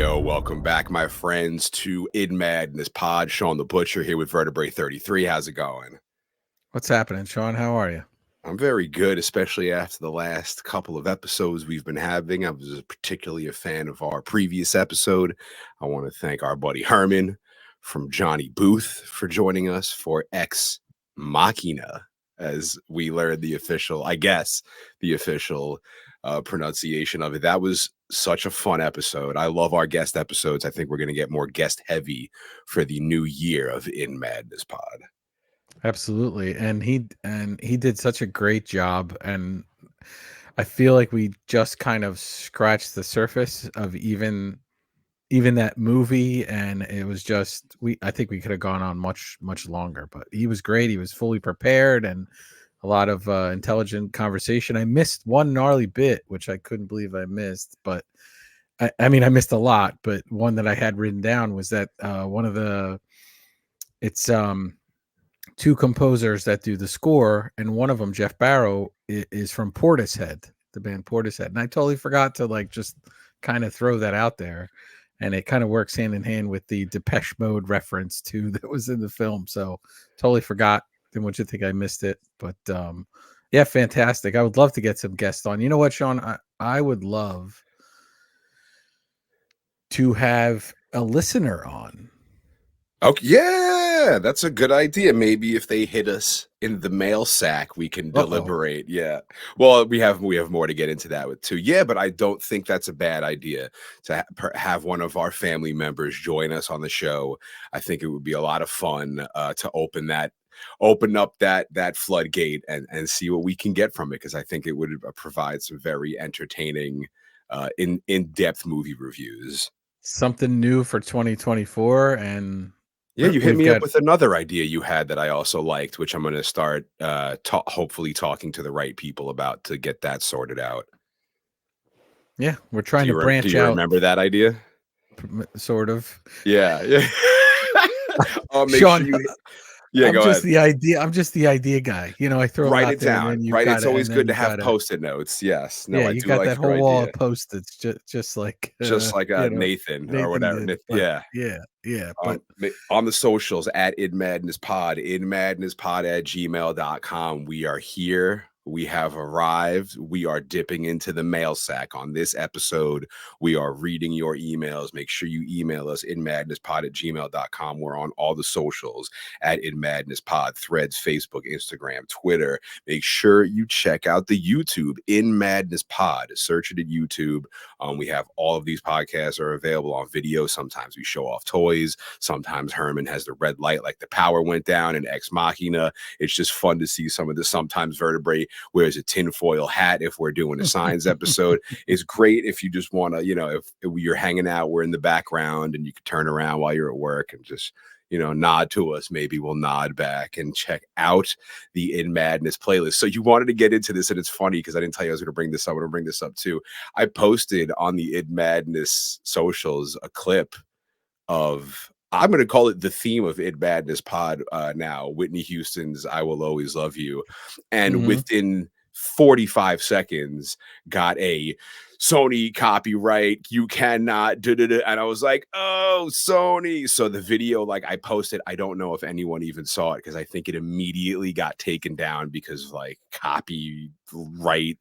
Yo, welcome back, my friends, to In Madness Pod. Sean the Butcher here with Vertebrae 33. How's it going? What's happening, Sean? How are you? I'm very good, especially after the last couple of episodes we've been having. I was particularly a fan of our previous episode. I want to thank our buddy Herman from Johnny Booth for joining us for Ex Machina, as we learned the official, pronunciation of it. That was such a fun episode. I love our guest episodes. I think we're going to get more guest heavy for the new year of In Madness Pod. Absolutely. And he did such a great job, and I feel like we just kind of scratched the surface of even that movie, and it was just I think we could have gone on much longer, but he was great. He was fully prepared and a lot of intelligent conversation. I missed one gnarly bit which I couldn't believe I missed, but I mean I missed a lot, but one that I had written down was that one of the it's two composers that do the score, and one of them, Jeff Barrow, is from Portishead, the band Portishead, and I totally forgot to just kind of throw that out there, and it kind of works hand in hand with the Depeche Mode reference too that was in the film. So totally forgot. Didn't want you to think I missed it, but yeah, fantastic. I would love to get some guests on. You know what, Sean? I would love to have a listener on. Okay, yeah, that's a good idea. Maybe if they hit us in the mail sack, we can deliberate. Yeah. Well, we have more to get into that with too. Yeah, but I don't think that's a bad idea to have one of our family members join us on the show. I think it would be a lot of fun to open up that floodgate and see what we can get from it, because I think it would provide some very entertaining in-depth movie reviews. Something new for 2024. And yeah, you hit me up with another idea you had that I also liked, which I'm going to start hopefully talking to the right people about to get that sorted out. Yeah, we're trying to branch out. Do you remember that idea? Sort of. Yeah. I'll make Sean, sure I'm just the idea guy. I throw write it down. And right. It's always good to have Post-it notes. Yes. No, yeah, you got that whole wall of Post-its, just like Nathan or whatever. Did, yeah. But on the socials at InMadnessPod, InMadnessPod@gmail.com. We are here. We have arrived. We are dipping into the mail sack on this episode. We are reading your emails. Make sure you email us inmadnesspod@gmail.com. We're on all the socials at InMadnessPod, Threads, Facebook, Instagram, Twitter. Make sure you check out the YouTube, In Madness Pod. Search it at YouTube. We have all of these podcasts are available on video. Sometimes we show off toys. Sometimes Herman has the red light like the power went down in Ex Machina. It's just fun to see some of the sometimes Vertebrae wears a tinfoil hat if we're doing a science episode. It's great if you just want to, if you're hanging out, we're in the background and you can turn around while you're at work and just, nod to us. Maybe we'll nod back and check out the In Madness playlist. So you wanted to get into this, and it's funny because I didn't tell you I was going to bring this up. I'm going to bring this up too. I posted on the In Madness socials a clip of, I'm going to call it the theme of In Madness Pod now, Whitney Houston's I Will Always Love You. And within 45 seconds got a Sony copyright, you cannot and I was like, oh, Sony. So the video, I posted, I don't know if anyone even saw it because I think it immediately got taken down because copyright.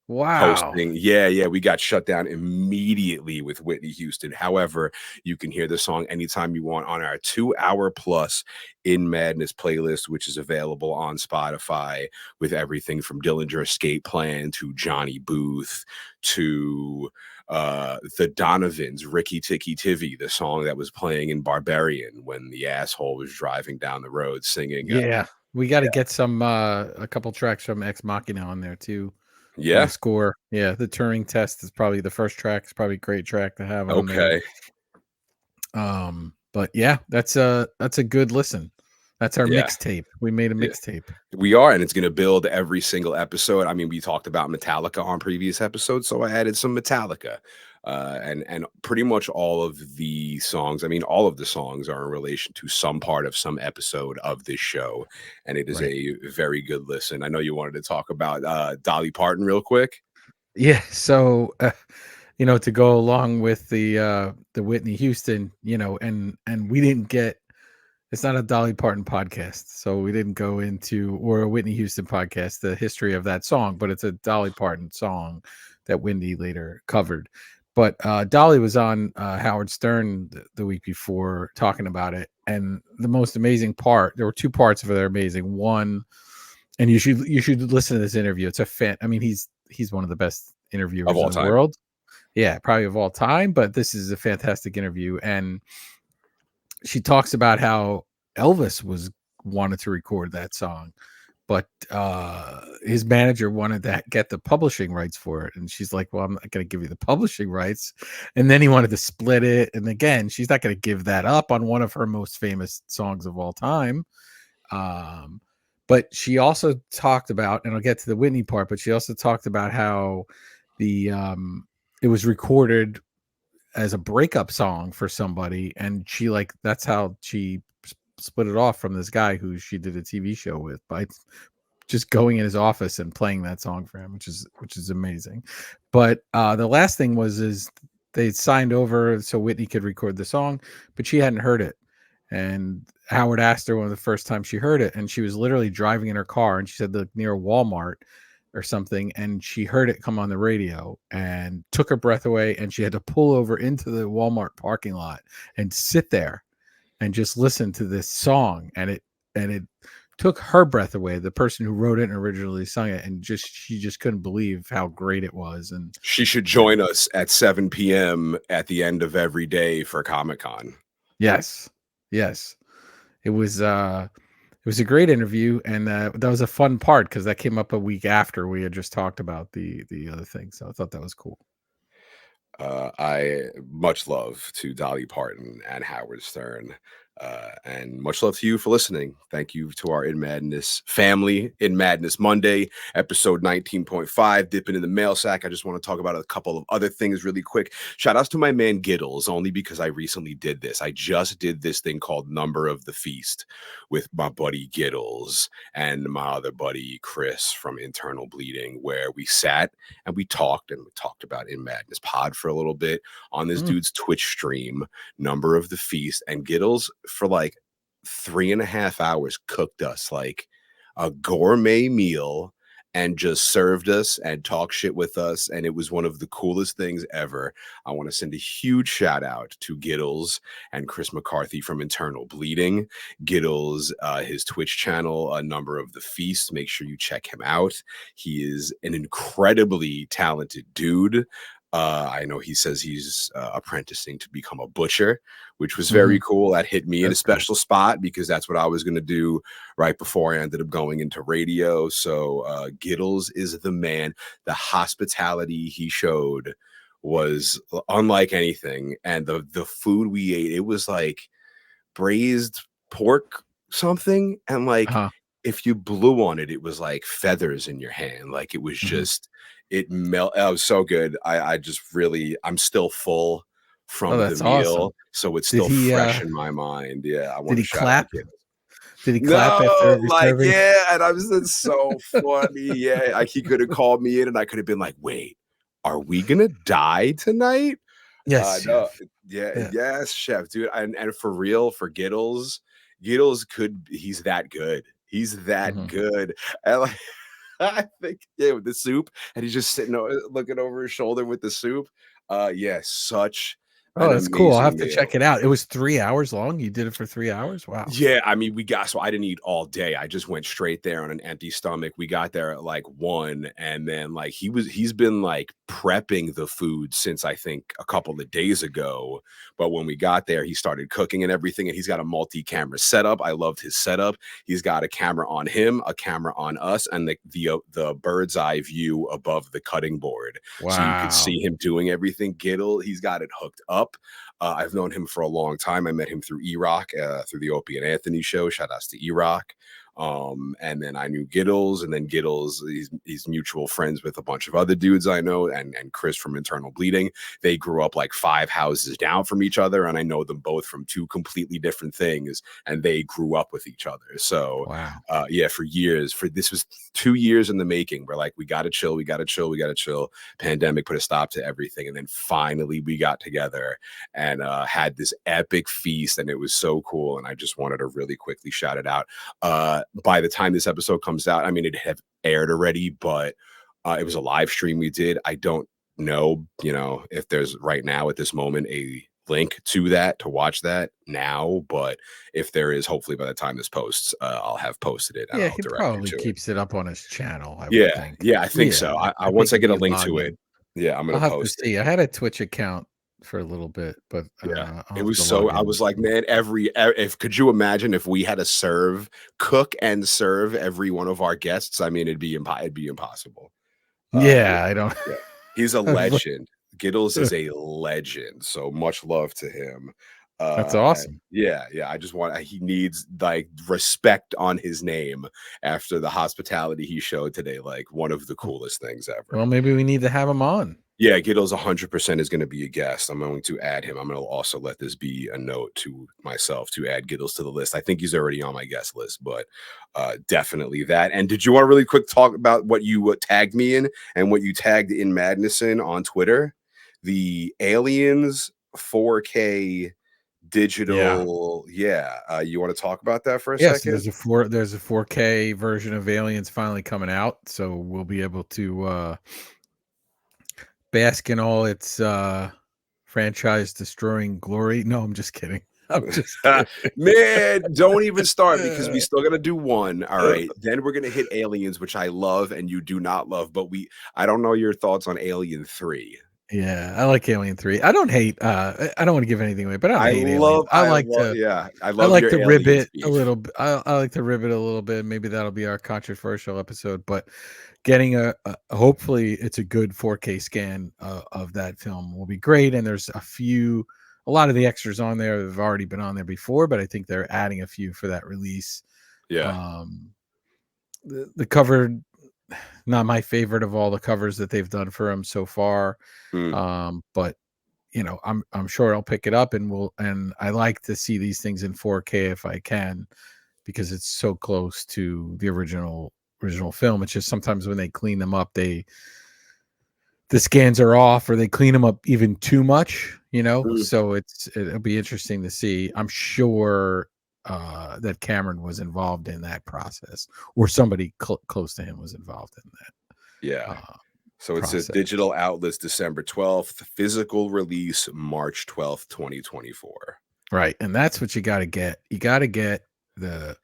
Wow. Posting. Yeah. We got shut down immediately with Whitney Houston. However, you can hear the song anytime you want on our 2-hour plus In Madness playlist, which is available on Spotify with everything from Dillinger Escape Plan to Johnny Booth to the Donovans, Ricky Tikki Tivy, the song that was playing in Barbarian when the asshole was driving down the road singing. We got to get some a couple tracks from Ex Machina on there too. Yeah. The score. Yeah. The Turing Test is probably the first track. It's probably a great track to have on there. But yeah, that's a good listen. That's our mixtape. We made a mixtape. We are, and it's going to build every single episode. I mean, we talked about Metallica on previous episodes, so I added some Metallica. And pretty much all of the songs, all of the songs are in relation to some part of some episode of this show, and it is a very good listen. I know you wanted to talk about Dolly Parton real quick. Yeah, so to go along with the Whitney Houston, and we didn't get. It's not a Dolly Parton podcast, so we didn't go into, or a Whitney Houston podcast, the history of that song, but it's a Dolly Parton song that Wendy later covered. But Dolly was on Howard Stern the week before talking about it, and the most amazing part. There were two parts of it that are amazing. One, and you should listen to this interview. It's a fan. I mean, he's one of the best Of interviewers all in the time. world. Yeah, probably of all time. But this is a fantastic interview, and she talks about how Elvis wanted to record that song, but his manager wanted to get the publishing rights for it, and she's like, "Well, I'm not going to give you the publishing rights." And then he wanted to split it, and again, she's not going to give that up on one of her most famous songs of all time. Um, but she also talked about, and I'll get to the Whitney part, but she also talked about how the it was recorded as a breakup song for somebody, and she like that's how she split it off from this guy who she did a TV show with by just going in his office and playing that song for him, which is amazing. But the last thing is they signed over so Whitney could record the song, but she hadn't heard it. And Howard asked her one of the first times she heard it, and she was literally driving in her car, and she said near a Walmart or something, and she heard it come on the radio and took her breath away, and she had to pull over into the Walmart parking lot and sit there and just listen to this song, and it took her breath away, the person who wrote it and originally sung it, and she just couldn't believe how great it was. And She should join us at 7 p.m. at the end of every day for Comic-Con. yes, it was a great interview, and that was a fun part because that came up a week after we had just talked about the other thing, so I thought that was cool. I much love to Dolly Parton and Howard Stern. And much love to you for listening. Thank you to our In Madness family. In Madness Monday, episode 19.5, dipping in the mail sack. I just want to talk about a couple of other things really quick. Shout outs to my man Giddles, only because I recently did this. I just did this thing called Number of the Feast with my buddy Giddles and my other buddy Chris from Internal Bleeding, where we sat and we talked about In Madness Pod for a little bit on this dude's Twitch stream, Number of the Feast, and Giddles for like 3.5 hours cooked us like a gourmet meal and just served us and talked shit with us, and it was one of the coolest things ever. I want to send a huge shout out to Giddles and Chris McCarthy from Internal Bleeding. Giddles, his Twitch channel, A Number of the Feast, make sure you check him out. He is an incredibly talented dude. I know he says he's apprenticing to become a butcher, which was very cool. That hit me in a special spot because that's what I was going to do right before I ended up going into radio. So Giddles is the man. The hospitality he showed was unlike anything. And the food we ate, it was like braised pork something. And like, if you blew on it, it was like feathers in your hand. Like it was just, it was so good. I just really, I'm still full Oh, from the that's awesome. meal, so it's Did still he fresh in my mind. Yeah, I did want to he shout out clap? Gibbs. Did he clap after No, every like, serving? yeah, and I was it's so funny. Yeah, like he could have called me in and I could have been like, wait, are we gonna die tonight? Yes, No, chef. yeah, Yeah. yes, chef, dude. And for real, for Giddles, he's that good. He's that good. And like I think, yeah, with the soup, and he's just sitting looking over his shoulder with the soup. Yeah, such Oh, an that's cool. I'll have amazing to check meal. it out. It was 3 hours long? You did it for 3 hours? Wow. Yeah, I mean, so I didn't eat all day. I just went straight there on an empty stomach. We got there at like 1, and then like he's been like prepping the food since I think a couple of days ago. But when we got there, he started cooking and everything, and he's got a multi-camera setup. I loved his setup. He's got a camera on him, a camera on us, and the bird's eye view above the cutting board. So you could Wow. see him doing everything. He's got it hooked up. I've known him for a long time. I met him through E-Rock, through the Opie and Anthony show. Shout outs to E-Rock. And then I knew Giddles, and then Giddles, he's mutual friends with a bunch of other dudes I know, and Chris from Internal Bleeding. They grew up like 5 houses down from each other, and I know them both from 2 completely different things, and they grew up with each other. So Wow. yeah, for years, this was 2 years in the making. We're like, we gotta chill, we gotta chill, we gotta chill. Pandemic put a stop to everything, and then finally we got together and had this epic feast, and it was so cool. And I just wanted to really quickly shout it out. By the time this episode comes out, I mean, it had aired already, but it was a live stream we did. I don't know, if there's right now at this moment a link to that to watch that now, but if there is, hopefully by the time this posts, I'll have posted it and Yeah, I'll he direct you probably to it. keeps it up on his channel, I would Yeah, think. yeah, I think Yeah, so. I I once think I if get a you link log to it, in, yeah, I'm I'll gonna have to post it. see. I had a Twitch account for a little bit, but Yeah. I'll It have was to so log I in and was like, see. man, if could you imagine if we had to cook and serve every one of our guests? I mean, it'd be impossible. Yeah, I don't. Yeah. He's a legend. Giddles is a legend, so much love to him. That's Uh, awesome. yeah, yeah, I just want he needs, like, respect on his name after the hospitality he showed today, like, one of the coolest things ever. Well, maybe we need to have him on. Yeah, Giddles 100% is gonna be a guest. I'm going to add him. I'm gonna also let this be a note to myself to add Giddles to the list. I think he's already on my guest list, but definitely that. And did you want to really quick talk about what you tagged me in and what you tagged in Madness in on Twitter? The Aliens 4K Yeah. digital. Yeah. You want to talk about that for a Yes, second? there's a 4K version of Aliens finally coming out, so we'll be able to bask in all its franchise destroying glory. No, I'm just kidding. I'm just kidding. Man, don't even start because we still gotta do one. All right. Then we're gonna hit Aliens, which I love and you do not love, but I don't know your thoughts on Alien 3. Yeah, I like Alien 3. I don't hate I don't want to give anything away, but I don't hate Aliens. Yeah, I I love like your to rib Aliens it a beef. little bit. I like to rib it a little bit. Maybe that'll be our controversial episode, but getting hopefully it's a good 4K scan of that film will be great. And there's a lot of the extras on there have already been on there before, but I think they're adding a few for that release. Yeah. Um, the cover, not my favorite of all the covers that they've done for him so far, Mm, but I'm sure I'll pick it up and I like to see these things in 4K if I can because it's so close to the original film. It's just sometimes when they clean them up, the scans are off or they clean them up even too much, mm. so it'll be interesting to see. I'm sure that Cameron was involved in that process or somebody close to him was involved in that Yeah. So it says process. digital outlets December 12th, physical release March 12th, 2024. Right, and that's what you got to get. You got to get the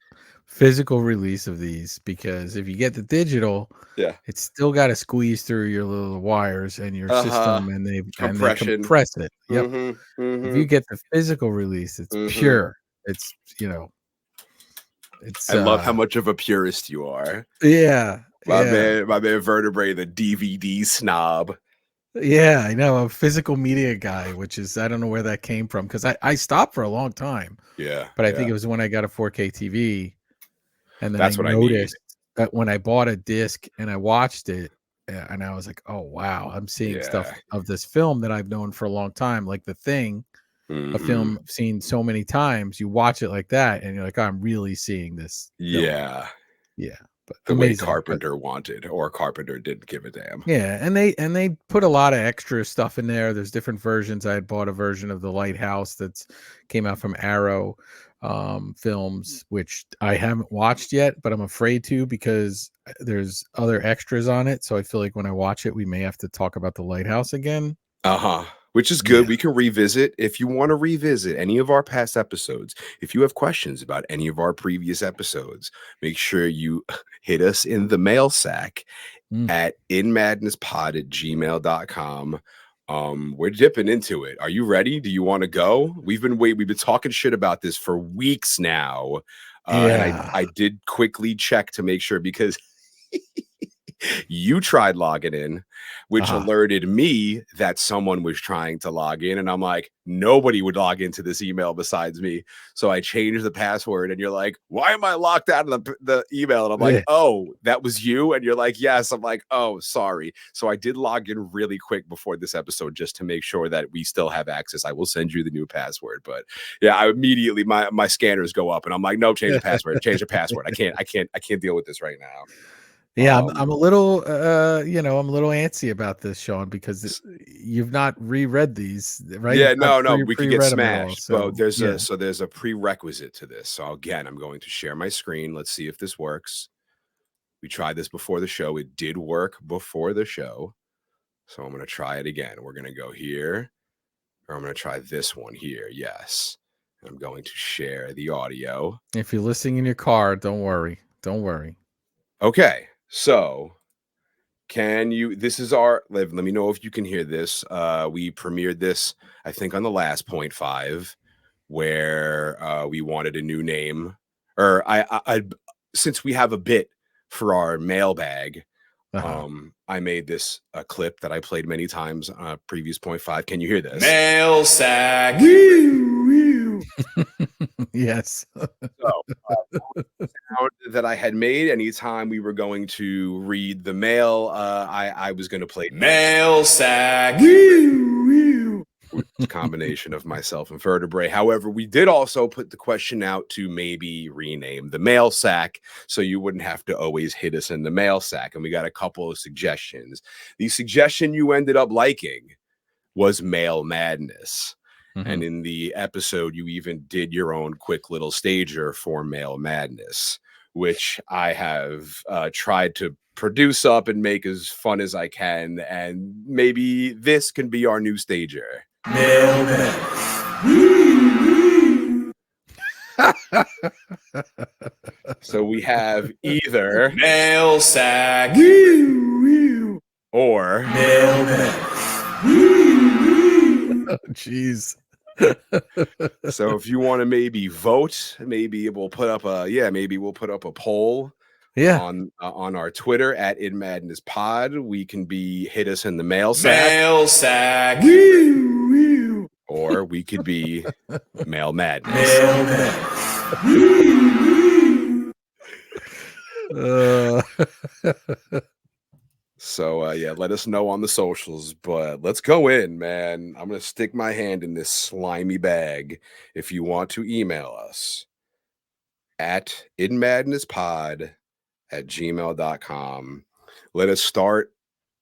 physical release of these because if you get the digital, Yeah. it's still got to squeeze through your little wires and your Uh-huh. system, and they Compression. compress it. Yep. Mhm. If you Mhm. get the physical release, it's Mhm. pure. It's it's I love how much of a purist you are. yeah, yeah, My man Vertebrae, the DVD snob. yeah. I know, a physical media guy, which is I don't know where that came from because I stopped for a long time, Yeah, but I think yeah. it was when I got a 4K TV. And then I That's what I need. noticed that when I bought a disc and I watched it, and I was like, "Oh wow, I'm seeing stuff Yeah. of this film that I've known for a long time, like The Thing, a Mhm. film I've seen so many times. You watch it like that, and you're like, oh, I'm really seeing this film. Yeah. Yeah, but The way amazing. But Carpenter wanted, or Carpenter didn't give a damn. yeah, and they put a lot of extra stuff in there. There's different versions. I had bought a version of The Lighthouse that's came out from Arrow films, which I haven't watched yet, but I'm afraid to because there's other extras on it. So I feel like when I watch it, we may have to talk about The Lighthouse again. Uh-huh. Which is good. Yeah. We can revisit if you want to revisit any of our past episodes. If you have questions about any of our previous episodes, make sure you hit us in the mail sack Mm. at inmadnesspod@gmail.com. We're dipping into it. Are you ready? Do you want to go? We've been talking shit about this for weeks now. And Yeah. I did quickly check to make sure because You tried logging in, which Uh-huh. alerted me that someone was trying to log in. And I'm like, nobody would log into this email besides me. So I changed the password, and you're like, why am I locked out of the email? And I'm like, Yeah. oh, that was you. And you're like, yes. I'm like, oh, sorry. So I did log in really quick before this episode just to make sure that we still have access. I will send you the new password. But yeah, I immediately my scanners go up, and I'm like, no, change the password, change the password. I can't deal with this right now. Yeah, I'm Um, a little, I'm a little antsy about this, Sean, because you've not reread these, right? Yeah, You've not no, we could get pre-read them at all. smashed, but So yeah, there's a prerequisite to this. So again, I'm going to share my screen. Let's see if this works. We tried this before the show. It did work before the show. So I'm going to try it again. We're going to go here, or I'm going to try this one here. Yes. And I'm going to share the audio. if you're listening in your car, don't worry. Don't worry. Okay. So this is let me know if you can hear this. We premiered this, I think, on the last 0.5, where we wanted a new name, or since we have a bit for our mailbag, Uh-huh. I made this a clip that I played many times on a previous 0.5. Can you hear this? Mail sack. Yes. So, sound that I had made anytime we were going to read the mail, I was going to play Mail sack. combination of myself and vertebrae. However, we did also put the question out to maybe rename the mail sack so you wouldn't have to always hit us in the mail sack. And we got a couple of suggestions. The suggestion you ended up liking was Mail Madness. And Mhm. in the episode, you even did your own quick little stager for Mail Madness, which I have tried to produce up and make as fun as I can. And maybe this can be our new stager. So we have either Mail sack. or Oh, jeez. so if you want to maybe vote, maybe we'll put up a poll Yeah. on our Twitter at InMadnessPod. We can be hit us in the mail sack, Mail sack. or we could be Mail Madness. Uh, So yeah, let us know on the socials, but let's go in, man. I'm gonna stick my hand in this slimy bag. If you want to email us at inmadnesspod@gmail.com. Let us start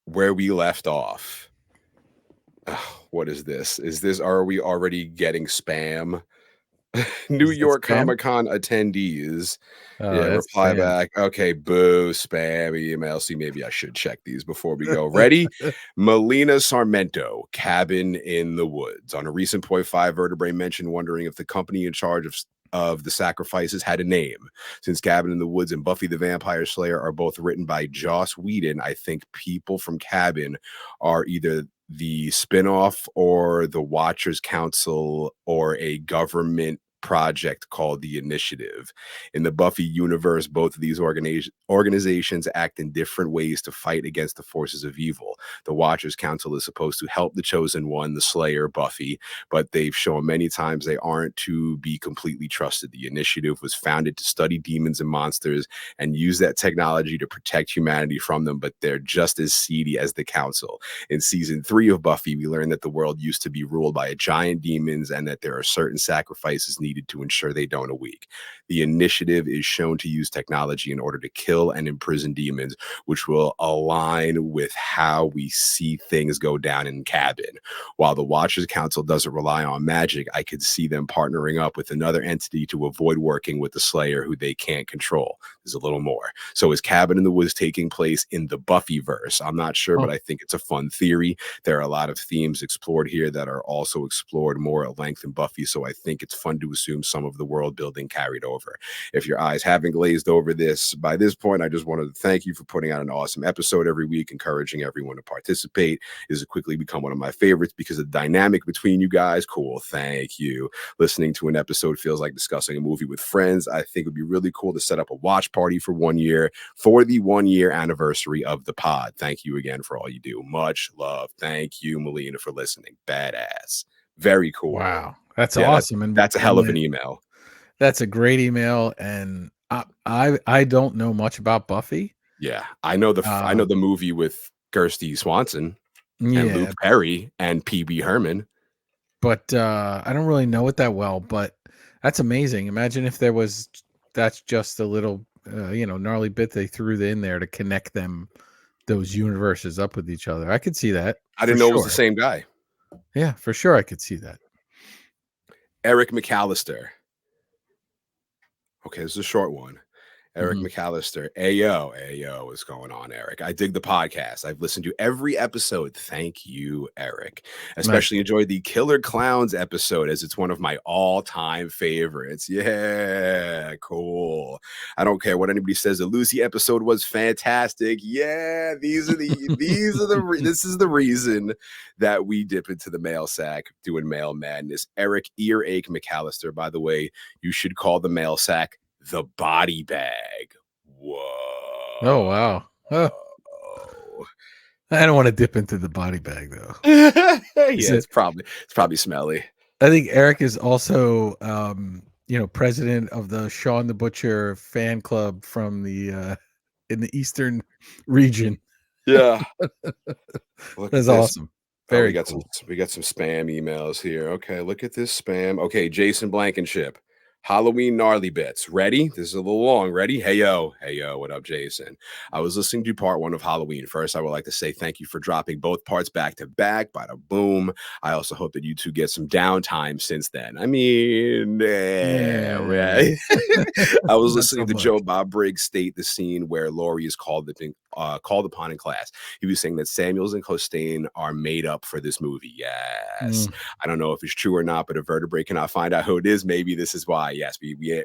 where we left off. What is this? Are we already getting spam? New is that York spam? Comic-Con attendees. Oh, Yeah, that's reply spam. back. Okay, boo, spam, email. See, maybe I should check these before we go. Ready? Melina Sarmento, Cabin in the Woods. On a recent point five, Vertebrae mentioned wondering if the company in charge of the sacrifices had a name. Since Cabin in the Woods and Buffy the Vampire Slayer are both written by Joss Whedon, I think people from Cabin are either the spinoff or the Watchers Council or a government project called the Initiative. In the Buffy universe, both of these organizations act in different ways to fight against the forces of evil. The Watchers Council is supposed to help the Chosen One, the Slayer, Buffy, but they've shown many times they aren't to be completely trusted. The Initiative was founded to study demons and monsters and use that technology to protect humanity from them, but they're just as seedy as the Council. In season 3 of Buffy, we learned that the world used to be ruled by giant demons and that there are certain sacrifices needed to ensure they don't awake. The Initiative is shown to use technology in order to kill and imprison demons, which will align with how we see things go down in Cabin. While the Watchers Council doesn't rely on magic, I could see them partnering up with another entity to avoid working with the Slayer who they can't control. There's a little more. So is Cabin in the Woods taking place in the Buffyverse? I'm not sure, but I think it's a fun theory. There are a lot of themes explored here that are also explored more at length in Buffy, so I think it's fun to assume some of the world building carried over. over. If your eyes haven't glazed over this by this point, I just wanted to thank you for putting out an awesome episode every week, encouraging everyone to participate. This has quickly become one of my favorites because of the dynamic between you guys. Cool. Thank you. Listening to an episode feels like discussing a movie with friends. I think it would be really cool to set up a watch party for 1 year for the 1 year anniversary of the pod. Thank you again for all you do. Much love. Thank you, Melina, for listening. Badass. Very cool. Wow, that's Yeah, awesome. that's a hell of an email. That's a great email, and I don't know much about Buffy. Yeah, I know the movie with Kirsty Swanson and Luke Perry and Pee-wee Herman. But I don't really know it that well, but that's amazing. Imagine if that's just a little, gnarly bit they threw in there to connect those universes up with each other. I could see that. I didn't know it was the same guy. Yeah, for sure. I could see that. Eric McAllister. Okay, this is a short one. Eric McAllister. Ayo, what's going on, Eric? I dig the podcast. I've listened to every episode. Thank you, Eric. Especially enjoyed the Killer Clowns episode as it's one of my all-time favorites. Yeah, cool. I don't care what anybody says. The Lucy episode was fantastic. Yeah, this is the reason that we dip into the mail sack doing mail madness. Eric Earache McAllister, by the way, you should call the mail sack the body bag. Whoa. Oh, wow. Oh. I don't want to dip into the body bag though. Yeah, it's probably smelly. I think Eric is also president of the Shaun the Butcher fan club from the in the Eastern region. Yeah. That's awesome. Very cool. We got some spam emails here. Okay, look at this spam. Okay, Jason Blankenship. Halloween gnarly bits. Ready? This is a little long. Ready? Hey yo, what up, Jason? I was listening to part 1 of Halloween. First, I would like to say thank you for dropping both parts back to back. Bada boom. I also hope that you two get some downtime since then. I mean, right. I was listening to Joe Bob Briggs state the scene where Laurie is called upon in class. He was saying that Samuels and Costain are made up for this movie. Yes. I don't know if it's true or not, but a vertebrae cannot find out who it is. Maybe this is why. Yes, we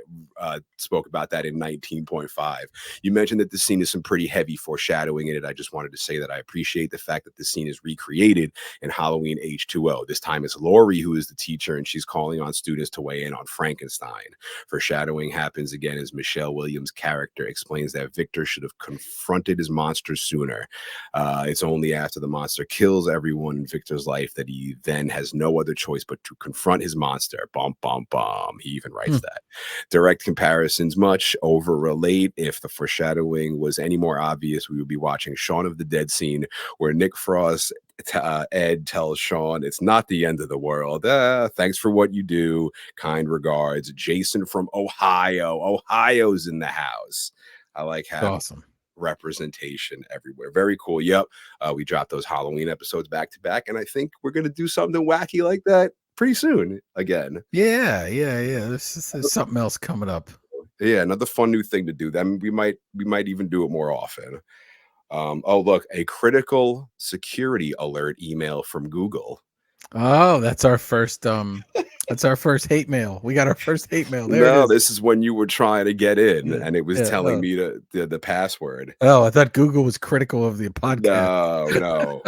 spoke about that in 19.5. You mentioned that the scene is some pretty heavy foreshadowing in it. I just wanted to say that I appreciate the fact that the scene is recreated in Halloween H2O. This time it's Laurie who is the teacher, and she's calling on students to weigh in on Frankenstein. Foreshadowing happens again as Michelle Williams' character explains that Victor should have confronted his monster sooner. It's only after the monster kills everyone in Victor's life that he then has no other choice but to confront his monster. Bum, bum, bum. He even writes that. Direct comparisons much over relate. If the foreshadowing was any more obvious, we would be watching Shaun of the Dead scene where Nick Frost Ed tells Shaun it's not the end of the world. Thanks for what you do. Kind regards, Jason from Ohio. Ohio's in the house. I like having representation everywhere. Very cool. Yep. We dropped those Halloween episodes back to back, and I think we're gonna do something wacky like that pretty soon again. Yeah. There's something else coming up. Yeah, another fun new thing to do. Then we might even do it more often. Oh, look, a critical security alert email from Google. Oh, that's our first hate mail. We got our first hate mail. There this is when you were trying to get in and it was telling me the password. Oh, I thought Google was critical of the podcast. No.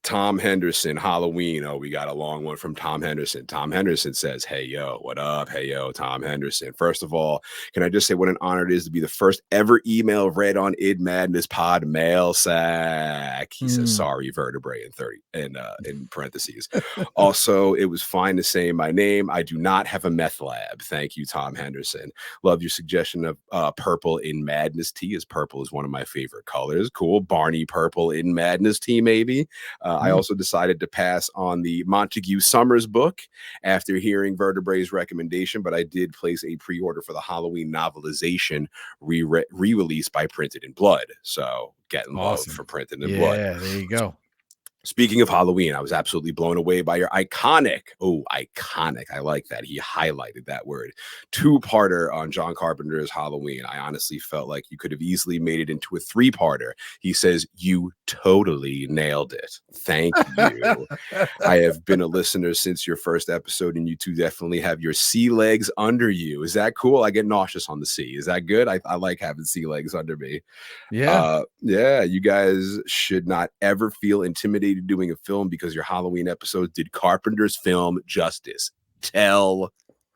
Tom Henderson, Halloween. Oh, we got a long one from Tom Henderson. Tom Henderson says, hey, yo, what up? Hey, yo, Tom Henderson. First of all, can I just say what an honor it is to be the first ever email read on Id Madness Pod Mail Sack. He says, sorry, vertebrae in parentheses. Also, it was fine to say my name. I do not have a meth lab. Thank you, Tom Henderson. Love your suggestion of purple in Madness tea, as purple is one of my favorite colors. Cool. Barney purple in Madness tea, maybe. I also decided to pass on the Montague Summers book after hearing Vertebrae's recommendation, but I did place a pre-order for the Halloween novelization re-release by Printed in Blood. So getting love for Printed in Blood. Yeah, there you go. Speaking of Halloween, I was absolutely blown away by your iconic, I like that. He highlighted that word. Two-parter on John Carpenter's Halloween. I honestly felt like you could have easily made it into a three-parter. He says, you totally nailed it. Thank you. I have been a listener since your first episode, and you two definitely have your sea legs under you. Is that cool? I get nauseous on the sea. Is that good? I like having sea legs under me. Yeah. Yeah, you guys should not ever feel intimidated doing a film because your Halloween episodes did Carpenter's film justice. Tell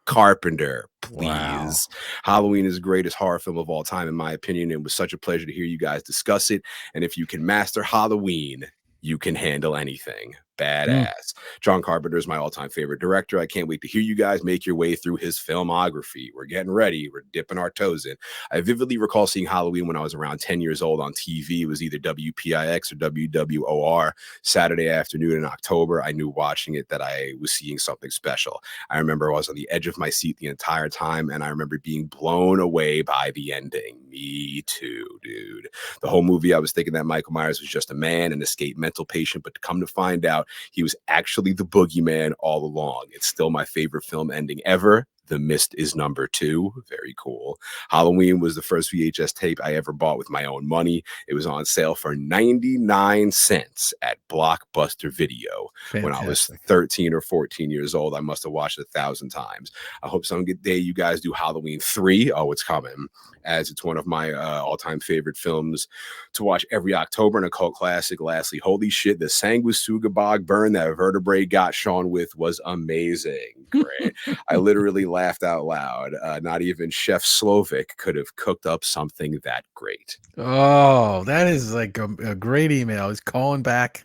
Carpenter, Wow. please. Halloween is the greatest horror film of all time, in my opinion. It was such a pleasure to hear you guys discuss it. And if you can master Halloween, you can handle anything. Badass. John Carpenter is my all-time favorite director. I can't wait to hear you guys make your way through his filmography. We're getting ready. We're dipping our toes in. I vividly recall seeing Halloween when I was around 10 years old on TV. It was either WPIX or WWOR. Saturday afternoon in October, I knew watching it that I was seeing something special. I remember I was on the edge of my seat the entire time, and I remember being blown away by the ending. Me too, dude. The whole movie, I was thinking that Michael Myers was just a man, an escaped mental patient, but to come to find out, he was actually the boogeyman all along. It's still my favorite film ending ever. The Mist is number 2. Very cool. Halloween was the first VHS tape I ever bought with my own money. It was on sale for 99 cents at Blockbuster Video. Fantastic. When I was 13 or 14 years old, I must have watched it 1,000 times. I hope some good day you guys do Halloween 3. Oh, it's coming, as it's one of my all-time favorite films to watch every October, and a cult classic. Lastly, holy shit, the Sanguisuga bog burn that Vertebrae got Sean with was amazing. Great. I literally laughed out loud. Not even Chef Slovik could have cooked up something that great. Oh, that is like a great email. He's calling back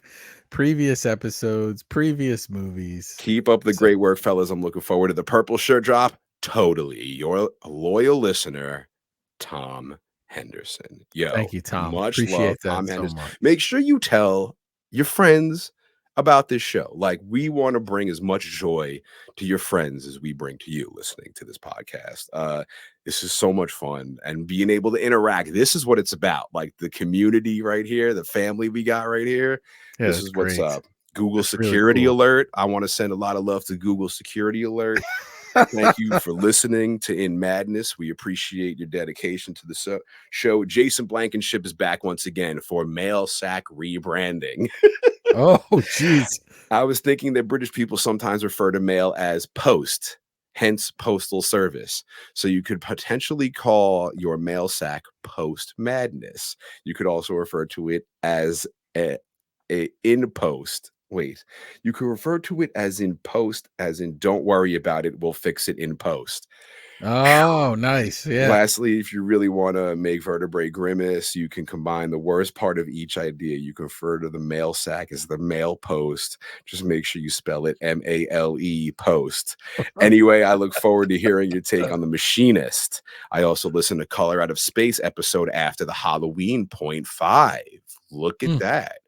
previous episodes, previous movies. Keep up the great work, fellas. I'm looking forward to the purple shirt drop. Totally. Your loyal listener, Tom Henderson. Yo, Thank you, Tom. much Appreciate love, that Tom so Henderson. much. Make sure you tell your friends about this show. Like, we want to bring as much joy to your friends as we bring to you listening to this podcast. This is so much fun, and being able to interact. This is what it's about. Like, the community right here, the family we got right here. Yeah, This that's is what's great. up. Google That's really Security cool. Alert. I want to send a lot of love to Google Security Alert. Thank you for listening to In Madness. We appreciate your dedication to the show. Jason Blankenship is back once again for Mail Sack rebranding. Oh, jeez. I was thinking that British people sometimes refer to mail as post, hence postal service. So you could potentially call your mail sack Post Madness. You could also refer to it as a in post. Wait, you could refer to it as in post, as in don't worry about it, we'll fix it in post. Oh, nice. Yeah. Lastly, if you really want to make Vertebrae grimace, you can combine the worst part of each idea. You can refer to the mail sack as the mail post. Just make sure you spell it MALE post. Anyway, I look forward to hearing your take on The Machinist. I also listened to Color Out of Space episode after the Halloween .5. Look at that.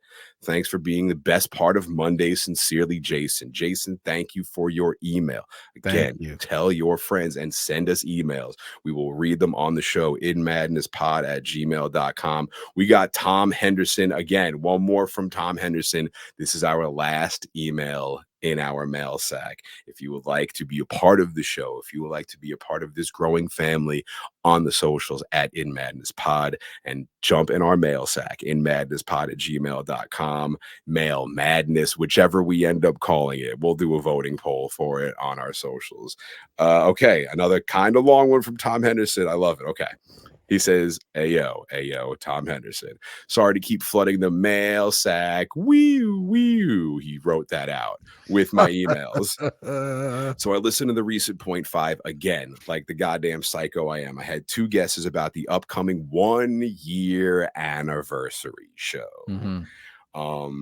Thanks for being the best part of Monday. Sincerely, Jason. Jason, thank you for your email. Again, tell your friends and send us emails. We will read them on the show, inmadnesspod@gmail.com. We got Tom Henderson. Again, one more from Tom Henderson. This is our last email in our mail sack. If you would like to be a part of the show, if you would like to be a part of this growing family, on the socials at In Madness Pod, and jump in our mail sack, inmadnesspod@gmail.com. Mail Madness, whichever we end up calling it. We'll do a voting poll for it on our socials. Okay, another kind of long one from Tom Henderson. I love it. Okay. He says, ayo, Tom Henderson. Sorry to keep flooding the mail sack. Wee. He wrote that out with my emails. So I listened to the recent .5 again, like the goddamn psycho I am. I had 2 guesses about the upcoming 1-year anniversary show.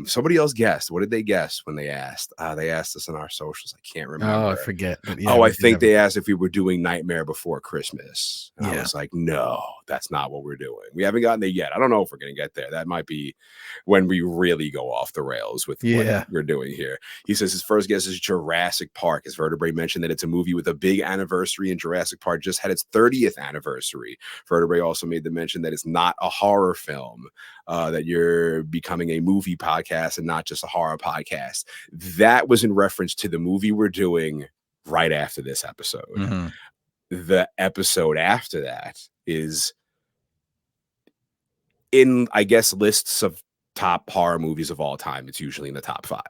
Somebody else guessed. What did they guess when they asked? They asked us on our socials. I can't remember. Oh, I forget. But yeah, I think they asked if we were doing Nightmare Before Christmas. And Yeah. I was like, no, that's not what we're doing. We haven't gotten there yet. I don't know if we're going to get there. That might be when we really go off the rails with what we're doing here. He says his first guess is Jurassic Park. As Vertebrae mentioned that it's a movie with a big anniversary, and Jurassic Park just had its 30th anniversary. Vertebrae also made the mention that it's not a horror film, that you're becoming a movie movie podcast and not just a horror podcast. That was in reference to the movie we're doing right after this episode. Mm-hmm. The episode after that is in, I guess, lists of top horror movies of all time. It's usually in the top 5.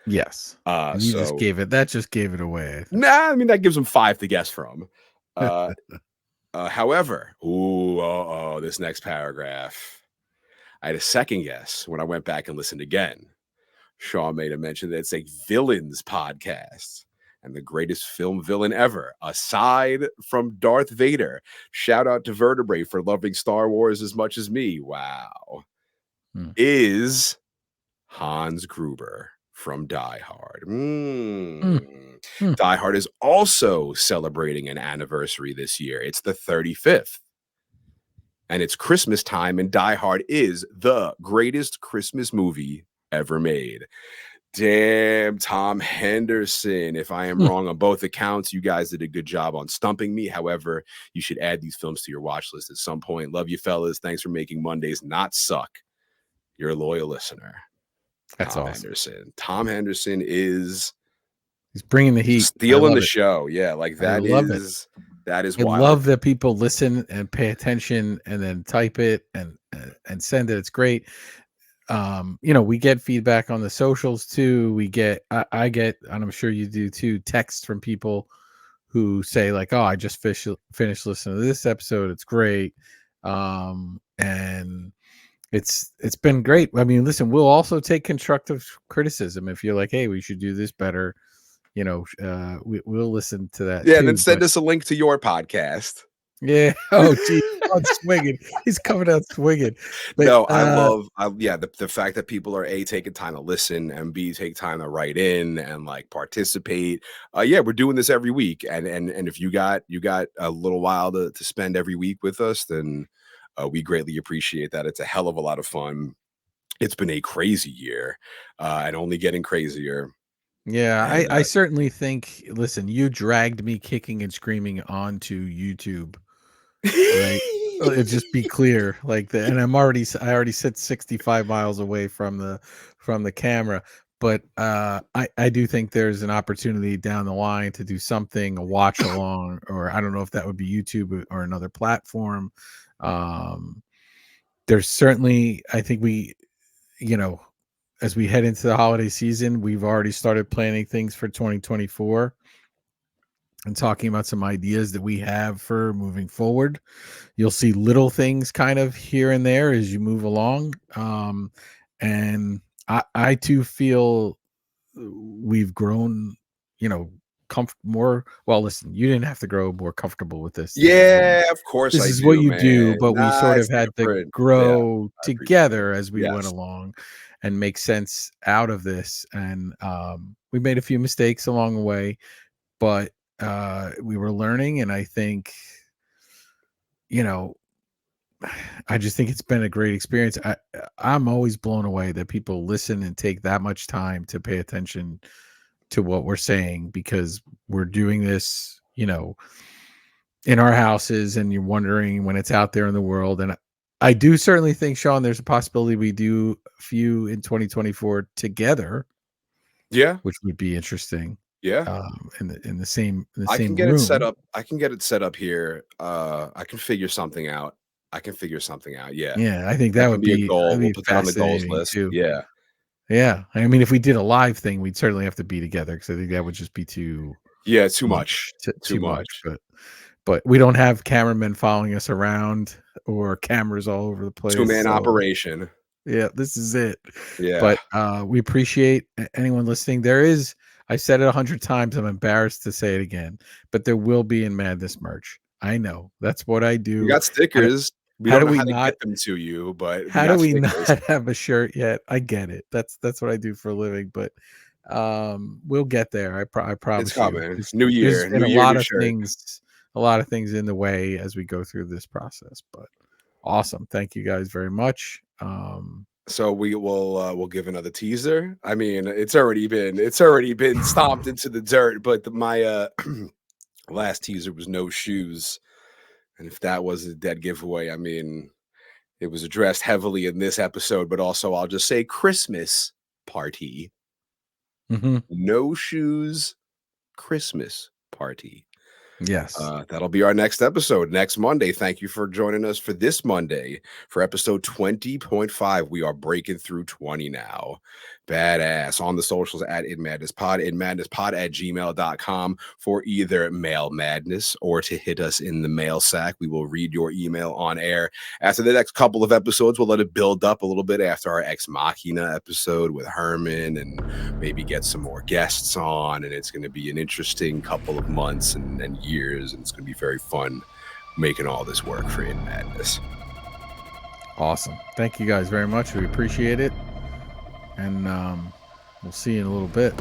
Yes. And you just So gave it away. I think. nah, I mean, that gives them 5 to guess from. However, this next paragraph, I had a second guess when I went back and listened again. Sean made a mention that it's a villains podcast and the greatest film villain ever, aside from Darth Vader. Shout out to Vertebrae for loving Star Wars as much as me. Wow. Is Hans Gruber from Die Hard. Die Hard is also celebrating an anniversary this year. It's the 35th. And it's Christmas time, and Die Hard is the greatest Christmas movie ever made. Damn, Tom Henderson. If I am wrong on both accounts, you guys did a good job on stumping me. However, you should add these films to your watch list at some point. Love you, fellas. Thanks for making Mondays not suck. You're a loyal listener. That's Tom awesome. Henderson. Tom Henderson is he's bringing the heat, stealing the show. Yeah, like that is I wild. love that people listen and pay attention and then type it and send it. It's great. We get feedback on the socials too. We get, I get, and I'm sure you do too, texts from people who say like, "Oh, I just finished listening to this episode. It's great." And it's been great. I mean, listen, we'll also take constructive criticism if you're like, "Hey, we should do this better." We'll listen to that. Yeah, too, and then send us a link to your podcast. Yeah. Oh, geez. Swinging. He's coming out swinging. But, no, the fact that people are taking time to listen and B, take time to write in and like participate. We're doing this every week, and if you got a little while to spend every week with us, then we greatly appreciate that. It's a hell of a lot of fun. It's been a crazy year, and only getting crazier. Yeah, and, I certainly think. Listen, you dragged me kicking and screaming onto YouTube. Right. Just be clear, and I already sit 65 miles away from the camera, but I do think there's an opportunity down the line to do something, a watch along, or I don't know if that would be YouTube or another platform. There's certainly, I think we, as we head into the holiday season, we've already started planning things for 2024. And talking about some ideas that we have for moving forward. You'll see little things kind of here and there as you move along. And I too feel we've grown, more. Well, listen, you didn't have to grow more comfortable with this. Yeah, of course. This is what you do, but we sort of had to grow together as we went along and make sense out of this. And we made a few mistakes along the way, but we were learning, and I think, I just think it's been a great experience. I'm always blown away that people listen and take that much time to pay attention to what we're saying, because we're doing this, in our houses, and you're wondering when it's out there in the world. And I do certainly think, Sean, there's a possibility we do a few in 2024 together. Yeah, which would be interesting. Yeah. In the same I can get room. it set up. I can get it set up here. I can figure something out. Yeah. Yeah, I think that would be a goal. We'll put that on the goals list. Too. Yeah. Yeah. I mean, if we did a live thing, we'd certainly have to be together, because I think that would just be too much. Too much. But we don't have cameramen following us around or cameras all over the place. 2-man operation. Yeah, this is it. Yeah. But we appreciate anyone listening. There is, I said it 100 times, I'm embarrassed to say it again, but there will be in Madness merch. I know. That's what I do. We got stickers. We don't know how to get them to you, but how do we not have a shirt yet? I get it. That's what I do for a living, but we'll get there. I promise it's coming. you. New year. There's been a lot of things in the way as we go through this process, but awesome. Thank you guys very much. So we will we'll give another teaser. I mean, it's already been stomped into the dirt, but my last teaser was no shoes. And if that was a dead giveaway, I mean, It was addressed heavily in this episode, but also I'll just say Christmas party. Mm-hmm. No shoes Christmas party. Yes. That'll be our next episode next Monday. Thank you for joining us for this Monday for episode 20.5. We are breaking through 20 now. Badass. On the socials at InMadnessPod, InMadnessPod@gmail.com for either Mail Madness or to hit us in the mail sack. We will read your email on air. After the next couple of episodes, we'll let it build up a little bit after our Ex Machina episode with Herman and maybe get some more guests on. And it's going to be an interesting couple of months and years. And it's going to be very fun making all this work for In Madness. Awesome. Thank you guys very much. We appreciate it. And we'll see you in a little bit.